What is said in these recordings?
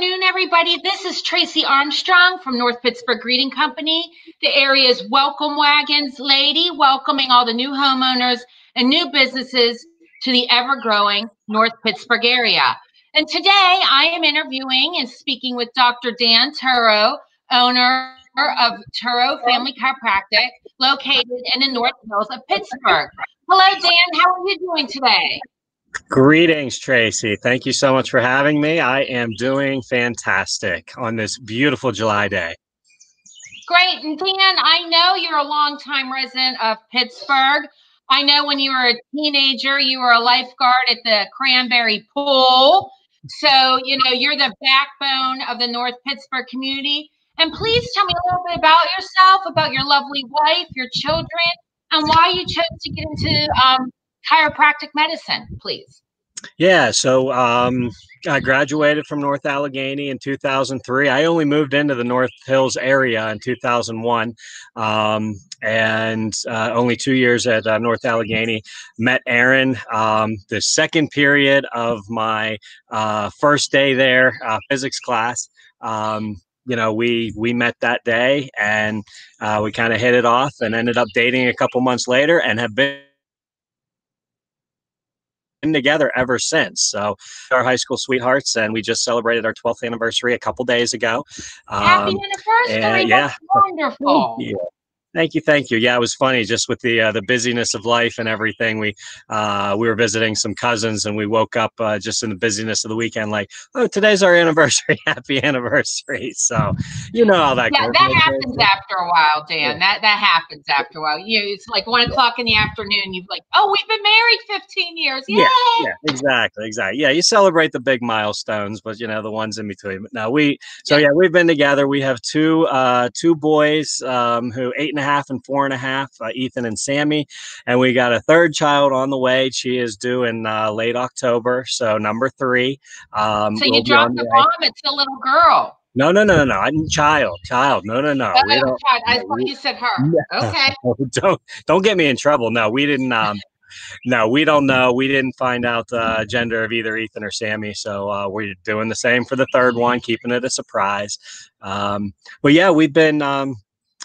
afternoon, everybody. This is Tracy Armstrong from North Pittsburgh Greeting Company, the area's welcome wagons lady, welcoming all the new homeowners and new businesses to the ever-growing North Pittsburgh area. And today I am interviewing and speaking with Dr. Dan Turo, owner of Turo Family Chiropractic, located in the North Hills of Pittsburgh. Hello, Dan. How are you doing today? Greetings, Tracy. Thank you so much for having me. I am doing fantastic on this beautiful July day. Great. And Dan, I know you're a longtime resident of Pittsburgh. I know when you were a teenager, you were a lifeguard at the Cranberry Pool. So, you're the backbone of the North Pittsburgh community. And please tell me a little bit about yourself, about your lovely wife, your children, and why you chose to get into chiropractic medicine, please. Yeah, so I graduated from North Allegheny in 2003. I only moved into the North Hills area in 2001, and only 2 years at North Allegheny. Met Aaron the second period of my first day there, physics class. We met that day, and we kind of hit it off and ended up dating a couple months later and have been together ever since. So our high school sweethearts, and we just celebrated our 12th anniversary a couple days ago. Happy anniversary. Yeah. That's wonderful. Yeah. Thank you. Yeah, it was funny just with the busyness of life and everything. We were visiting some cousins, and we woke up just in the busyness of the weekend, like, oh, today's our anniversary. Happy anniversary. So you know how that goes. Yeah, that happens after a while, Dan. Yeah. That happens after a while. It's like 1 o'clock in the afternoon. You're like, oh, we've been married 15 years. Yay! Yeah, exactly. Yeah, you celebrate the big milestones, but the ones in between. But no, we've been together. We have two boys who 8.5 and 4.5, Ethan and Sammy, and we got a third child on the way. She is due in late October, so number 3. So you dropped the bomb. It's a little girl. No. I'm child. No. Oh, I thought you said her. Okay. Don't get me in trouble. No, we didn't. No, we don't know. We didn't find out the gender of either Ethan or Sammy, so we're doing the same for the third one, keeping it a surprise. But yeah, we've been.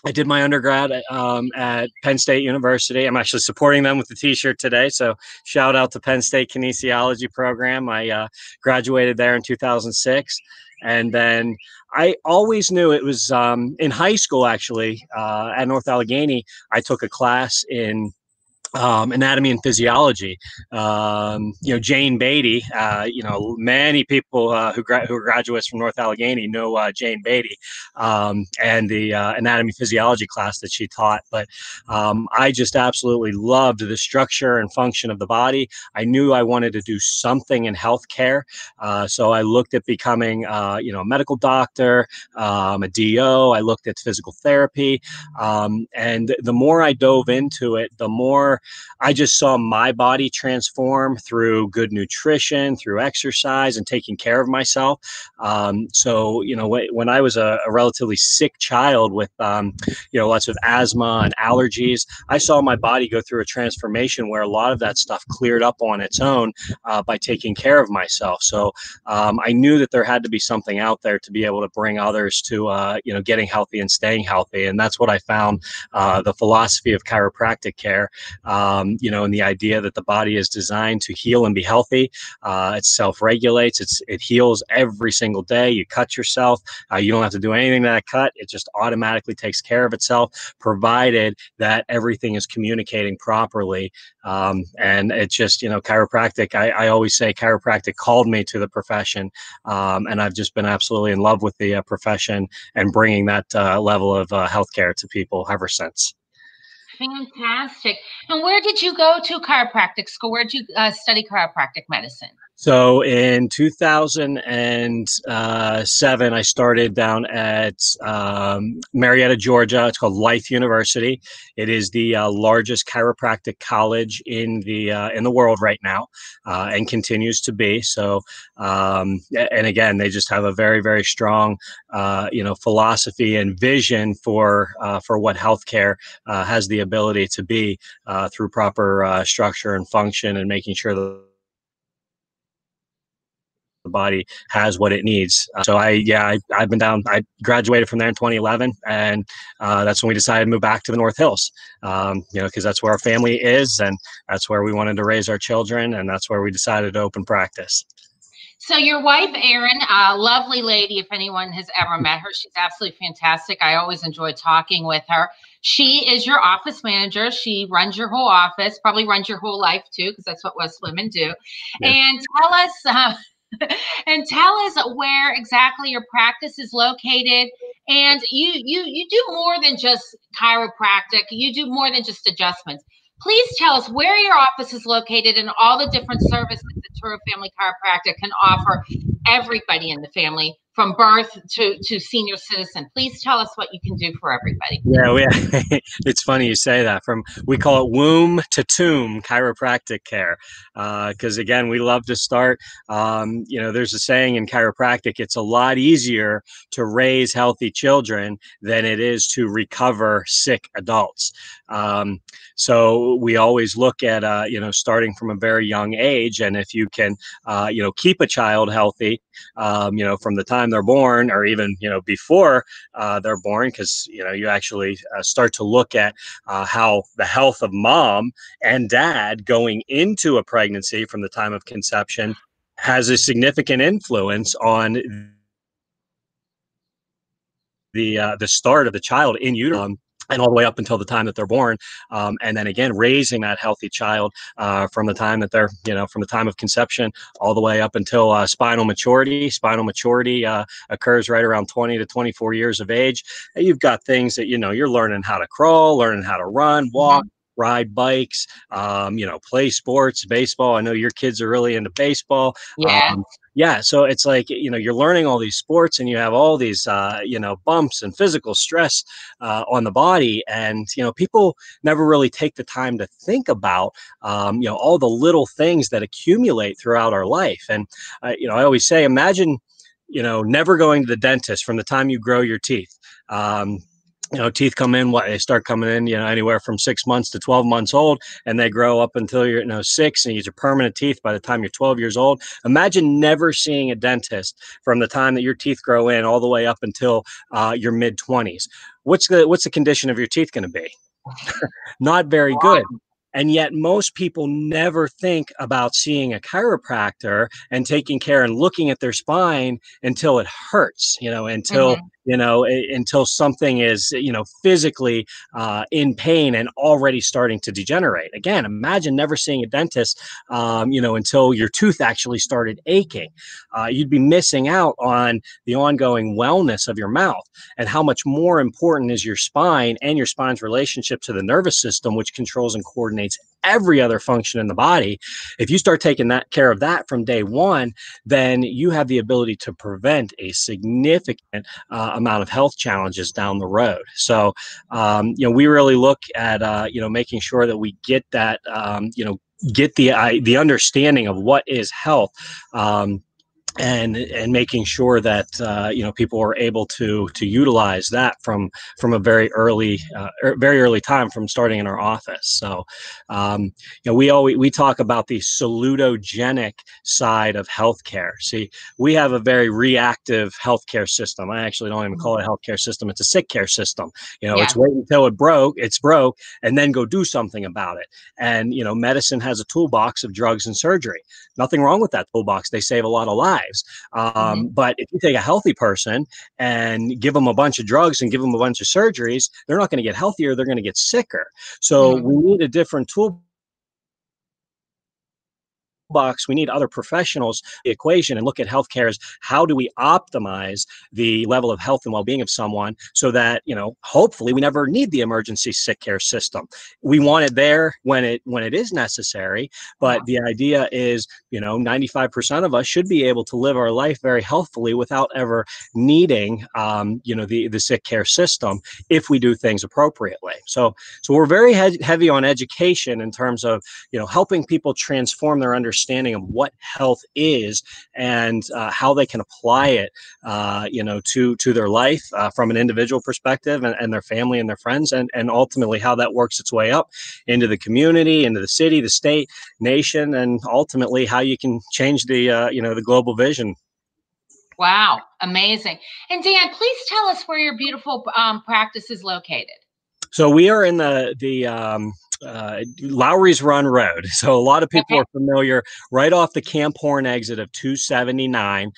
I did my undergrad at Penn State University. I'm actually supporting them with the t-shirt today. So shout out to Penn State Kinesiology program. I graduated there in 2006. And then I always knew it was in high school, actually, at North Allegheny. I took a class in anatomy and physiology. Jane Beatty, many people who are graduates from North Allegheny know Jane Beatty and the anatomy physiology class that she taught. But I just absolutely loved the structure and function of the body. I knew I wanted to do something in healthcare. So I looked at becoming, a medical doctor, a DO. I looked at physical therapy. And the more I dove into it, the more I just saw my body transform through good nutrition, through exercise, and taking care of myself. So, when I was a relatively sick child with, lots of asthma and allergies, I saw my body go through a transformation where a lot of that stuff cleared up on its own by taking care of myself. So I knew that there had to be something out there to be able to bring others to, getting healthy and staying healthy. And that's what I found, the philosophy of chiropractic care. And the idea that the body is designed to heal and be healthy. It self-regulates. It heals every single day. You cut yourself. You don't have to do anything to that cut. It just automatically takes care of itself, provided that everything is communicating properly. And it's just, chiropractic. I always say chiropractic called me to the profession. And I've just been absolutely in love with the profession and bringing that level of healthcare to people ever since. Fantastic. And where did you go to chiropractic school? Where did you study chiropractic medicine? So in 2007, I started down at Marietta, Georgia. It's called Life University. It is the largest chiropractic college in the world right now, and continues to be. So, and again, they just have a very, very strong, philosophy and vision for what healthcare has the ability to be through proper structure and function, and making sure that the body has what it needs. So I've been down. I graduated from there in 2011, and that's when we decided to move back to the North Hills. Because that's where our family is, and that's where we wanted to raise our children, and that's where we decided to open practice. So your wife, Erin, a lovely lady, if anyone has ever met her, she's absolutely fantastic. I always enjoy talking with her. She is your office manager. She runs your whole office, probably runs your whole life too, because that's what us women do. Yeah. And tell us where exactly your practice is located. And you do more than just chiropractic. You do more than just adjustments. Please tell us where your office is located and all the different services that Turo Family Chiropractic can offer everybody in the family, from birth to senior citizen. Please tell us what you can do for everybody. Yeah, it's funny you say that. We call it womb to tomb chiropractic care, because again, we love to start. There's a saying in chiropractic: it's a lot easier to raise healthy children than it is to recover sick adults. So we always look at starting from a very young age, and if you can keep a child healthy from the time they're born, or even before they're born, because you actually start to look at how the health of mom and dad going into a pregnancy from the time of conception has a significant influence on the start of the child in utero. And all the way up until the time that they're born, and then again raising that healthy child from the time that they're, from the time of conception all the way up until spinal maturity. Spinal maturity occurs right around 20 to 24 years of age. And you've got things that you're learning how to crawl, learning how to run, walk, ride bikes, play sports, baseball. I know your kids are really into baseball. Yeah. So it's like, you're learning all these sports, and you have all these, bumps and physical stress on the body. And, people never really take the time to think about, all the little things that accumulate throughout our life. And, I always say, imagine, never going to the dentist from the time you grow your teeth. Teeth come in, they start coming in, anywhere from 6 months to 12 months old, and they grow up until you're 6, and you get your permanent teeth by the time you're 12 years old. Imagine never seeing a dentist from the time that your teeth grow in all the way up until your mid 20s. What's the condition of your teeth going to be? Not very good. And yet most people never think about seeing a chiropractor and taking care and looking at their spine until it hurts, until something is, physically in pain and already starting to degenerate. Again, imagine never seeing a dentist, until your tooth actually started aching. You'd be missing out on the ongoing wellness of your mouth. And how much more important is your spine and your spine's relationship to the nervous system, which controls and coordinates every other function in the body. If you start taking care of that from day one, then you have the ability to prevent a significant amount of health challenges down the road. So, we really look at, making sure that we get that, get the understanding of what is health. And making sure that people are able to utilize that from a very early time from starting in our office. So we talk about the salutogenic side of healthcare. See, we have a very reactive healthcare system. I actually don't even call it a healthcare system; it's a sick care system. It's wait until it's broke, and then go do something about it. And medicine has a toolbox of drugs and surgery. Nothing wrong with that toolbox. They save a lot of lives. But if you take a healthy person and give them a bunch of drugs and give them a bunch of surgeries, they're not going to get healthier. They're going to get sicker. So we need a different toolbox. We need other professionals in the equation and look at healthcare as how do we optimize the level of health and well-being of someone so that, hopefully we never need the emergency sick care system. We want it there when it is necessary, but the idea is, 95% of us should be able to live our life very healthfully without ever needing, the sick care system if we do things appropriately. So we're very heavy on education in terms of, helping people transform their understanding understanding of what health is and how they can apply it, to their life from an individual perspective and their family and their friends, and ultimately how that works its way up into the community, into the city, the state, nation, and ultimately how you can change the global vision. Wow, amazing. And Dan, please tell us where your beautiful practice is located. So we are in the Lowry's Run Road. So a lot of people are familiar right off the Camp Horn exit of 279.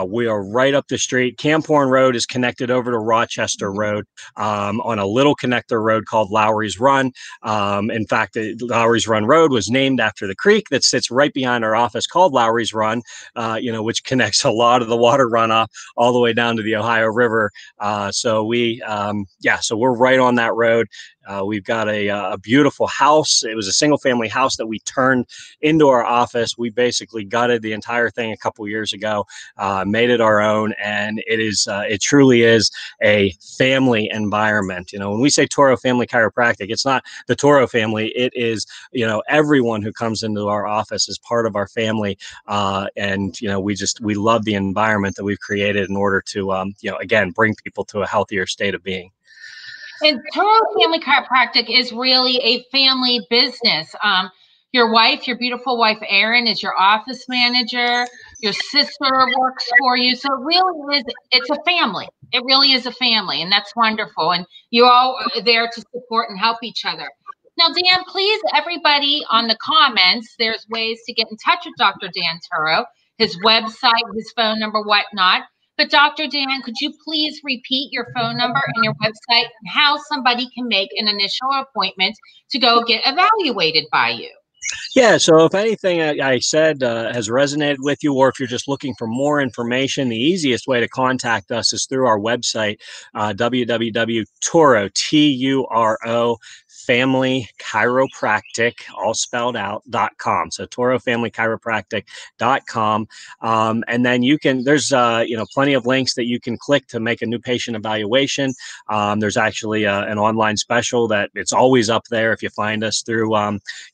We are right up the street. Camp Horn Road is connected over to Rochester Road on a little connector road called Lowry's Run. In fact, the Lowry's Run Road was named after the creek that sits right behind our office called Lowry's Run, which connects a lot of the water runoff all the way down to the Ohio River. So we're right on that road. We've got a beautiful house. It was a single family house that we turned into our office. We basically gutted the entire thing a couple years ago, made it our own, and it truly is a family environment. When we say Turo Family Chiropractic, it's not the Turo family. It is, everyone who comes into our office is part of our family, and we love the environment that we've created in order to again bring people to a healthier state of being. And Turo Family Chiropractic is really a family business. Your wife, your beautiful wife, Erin, is your office manager. Your sister works for you. So it really is, it's a family. It really is a family, and that's wonderful. And you all are there to support and help each other. Now, Dan, please, everybody on the comments, there's ways to get in touch with Dr. Dan Turo, his website, his phone number, whatnot. But Dr. Dan, could you please repeat your phone number and your website and how somebody can make an initial appointment to go get evaluated by you? Yeah, so if anything I said has resonated with you, or if you're just looking for more information, the easiest way to contact us is through our website, www.turo, Turo, Family Chiropractic, all spelled out, .com. So TuroFamilyChiropractic.com. And then there's plenty of links that you can click to make a new patient evaluation. There's actually an online special that it's always up there if you find us through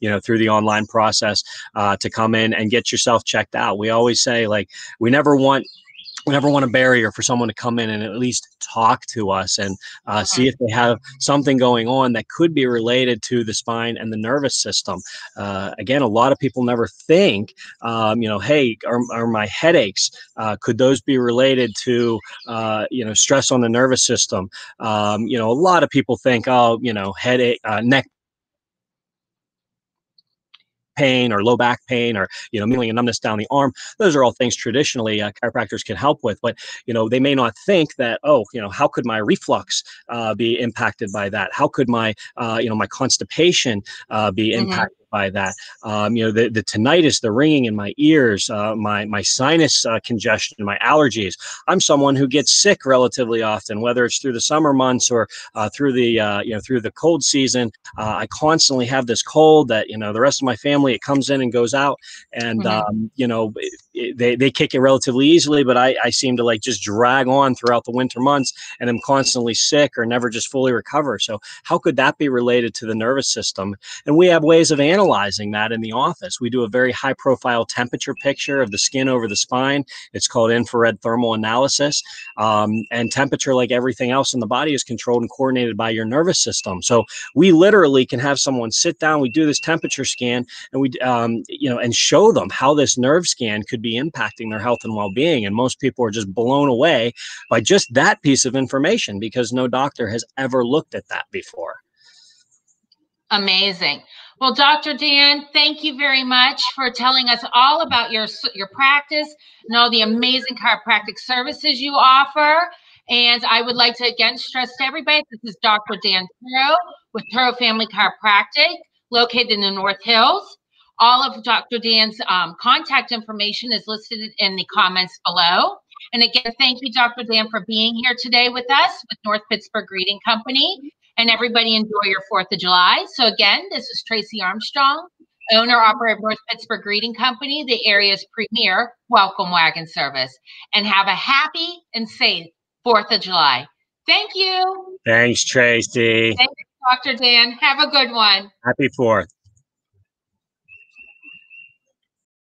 the online process to come in and get yourself checked out. We always say, we never want a barrier for someone to come in and at least talk to us and see if they have something going on that could be related to the spine and the nervous system. Again, a lot of people never think, hey, are my headaches, could those be related to, stress on the nervous system? A lot of people think, headache, neck pain or low back pain or feeling a numbness down the arm. Those are all things traditionally chiropractors can help with, but they may not think that, how could my reflux be impacted by that? How could my my constipation be impacted by that? The tinnitus, the ringing in my ears, my sinus congestion, my allergies. I'm someone who gets sick relatively often, whether it's through the summer months or through the cold season. I constantly have this cold that the rest of my family, it comes in and goes out, and they kick it relatively easily, but I seem to just drag on throughout the winter months, and I'm constantly sick or never just fully recover. So how could that be related to the nervous system? And we have ways of analyzing that in the office. We do a very high profile temperature picture of the skin over the spine. It's called infrared thermal analysis. And temperature, like everything else in the body, is controlled and coordinated by your nervous system. So we literally can have someone sit down, we do this temperature scan, and we and show them how this nerve scan could be impacting their health and well-being. And most people are just blown away by just that piece of information because no doctor has ever looked at that before. Amazing. Well, Dr. Dan, thank you very much for telling us all about your practice and all the amazing chiropractic services you offer. And I would like to again stress to everybody, this is Dr. Dan Turo with Turo Family Chiropractic, located in the North Hills. All of Dr. Dan's contact information is listed in the comments below. And again, thank you, Dr. Dan, for being here today with us with North Pittsburgh Greeting Company. And everybody enjoy your 4th of July. So again, this is Tracy Armstrong, owner, operator of North Pittsburgh Greeting Company, the area's premier welcome wagon service. And have a happy and safe 4th of July. Thank you. Thanks, Tracy. Thank you, Dr. Dan. Have a good one. Happy 4th.